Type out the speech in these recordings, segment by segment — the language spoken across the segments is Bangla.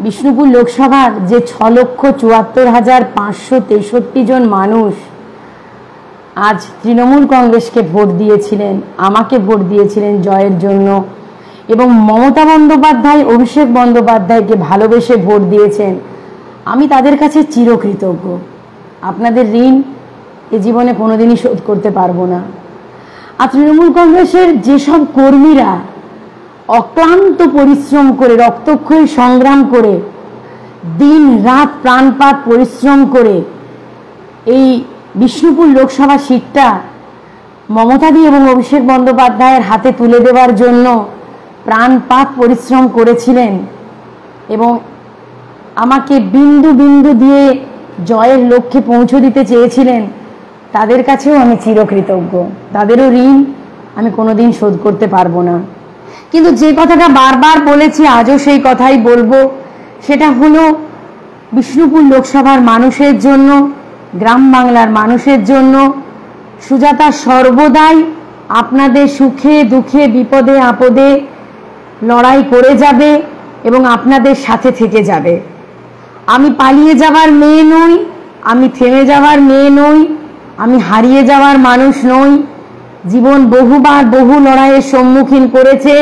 বিষ্ণুপুর লোকসভার যে 6,74,563 জন মানুষ আজ তৃণমূল কংগ্রেসকে ভোট দিয়েছিলেন, আমাকে ভোট দিয়েছিলেন জয়ের জন্য, এবং মমতা বন্দ্যোপাধ্যায়, অভিষেক বন্দ্যোপাধ্যায়কে ভালোবেসে ভোট দিয়েছেন, আমি তাদের কাছে চিরকৃতজ্ঞ। আপনাদের ঋণ এ জীবনে কোনোদিনই শোধ করতে পারবো না। আর তৃণমূল কংগ্রেসের যেসব কর্মীরা অক্লান্ত পরিশ্রম করে, রক্তক্ষয়ী সংগ্রাম করে, দিন রাত প্রাণপাত পরিশ্রম করে এই বিষ্ণুপুর লোকসভা সিটটা মমতাদি এবং অভিষেক বন্দ্যোপাধ্যায়ের হাতে তুলে দেওয়ার জন্য প্রাণপাত পরিশ্রম করেছিলেন এবং আমাকে বিন্দু বিন্দু দিয়ে জয়ের লক্ষ্যে পৌঁছে দিতে চেয়েছিলেন, তাদের কাছেও আমি চিরকৃতজ্ঞ। তাদেরও ঋণ আমি কোনোদিন শোধ করতে পারবো না। কিন্তু যে কথাটা বারবার বলেছি, আজও সেই কথাই বলবো, সেটা হলো বিষ্ণুপুর লোকসভার মানুষের জন্য, গ্রাম বাংলার মানুষের জন্য সুজাতা সর্বদাই আপনাদের সুখে দুঃখে বিপদে আপদে লড়াই করে যাবে এবং আপনাদের সাথে থেকে যাবে। আমি পালিয়ে যাওয়ার মেয়ে নই, আমি থেমে যাওয়ার মেয়ে নই, আমি হারিয়ে যাওয়ার মানুষ নই। জীবন বহুবার বহু লড়াইয়ের সম্মুখীন করেছে,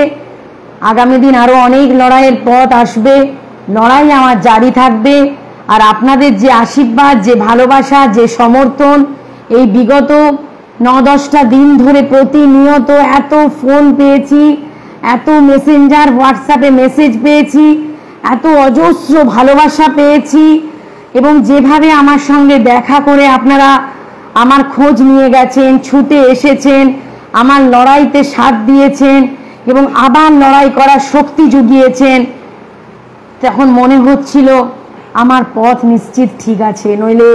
আগামী দিন আরো অনেক লড়াইয়ের পথ আসবে, লড়াই আমার জারি থাকবে। আর আপনাদের যে আশীর্বাদ, যে ভালোবাসা, যে সমর্থন, এই বিগত 9-10টা দিন ধরে প্রতিনিয়ত এত ফোন পেয়েছি, এত মেসেঞ্জার হোয়াটসঅ্যাপে মেসেজ পেয়েছি, এত অজস্র ভালোবাসা পেয়েছি, এবং যেভাবে আমার সঙ্গে দেখা করে আপনারা আমার খোঁজ নিয়ে গেছেন, ছুটে এসেছেন, আমার লড়াইতে সাথ দিয়েছেন এবং আবার লড়াই করার শক্তি জুগিয়েছেন, তখন মনে হচ্ছিল আমার পথ নিশ্চিত ঠিক আছে, নইলে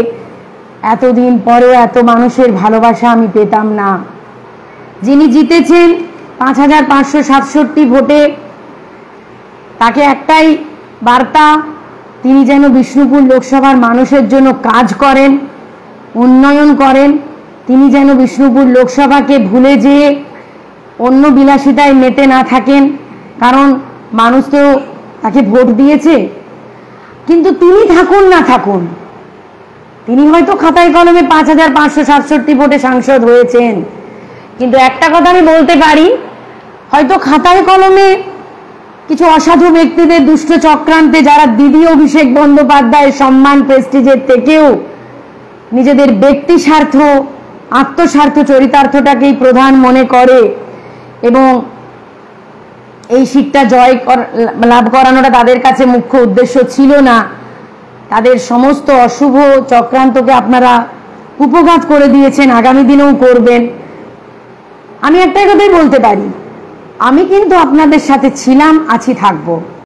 এতদিন পরেও এত মানুষের ভালোবাসা আমি পেতাম না। যিনি জিতেছেন 5,567 ভোটে, তাকে একটাই বার্তা, তিনি যেন বিষ্ণুপুর লোকসভার মানুষের জন্য কাজ করেন, উন্নয়ন করেন। তিনি যেন বিষ্ণুপুর লোকসভাকে ভুলে যেয়ে অন্য বিলাসিতায় মেতে না থাকেন, কারণ মানুষ তো তাকে ভোট দিয়েছে। কিন্তু তিনি থাকুন না থাকুন, তিনি হয়তো খাতায় কলমে 5,567 ভোটে সাংসদ হয়েছেন, কিন্তু একটা কথা আমি বলতে পারি, হয়তো খাতায় কলমে কিছু অসাধু ব্যক্তিদের দুষ্ট চক্রান্তে যারা দিদি অভিষেক বন্দ্যোপাধ্যায়ের সম্মান প্রেস্টিজের থেকেও নিজেদের ব্যক্তি স্বার্থ, আত্মস্বার্থ, চরিতার্থটাকেই প্রধান মনে করে এবং এই সিটটা লাভ করানোটা তাদের কাছে মুখ্য উদ্দেশ্য ছিল না, তাদের সমস্ত অশুভ চক্রান্তকে আপনারা উপঘাত করে দিয়েছেন, আগামী দিনেও করবেন। আমি একটাই কথাই বলতে পারি, আমি কিন্তু আপনাদের সাথে ছিলাম, আছি, থাকবো।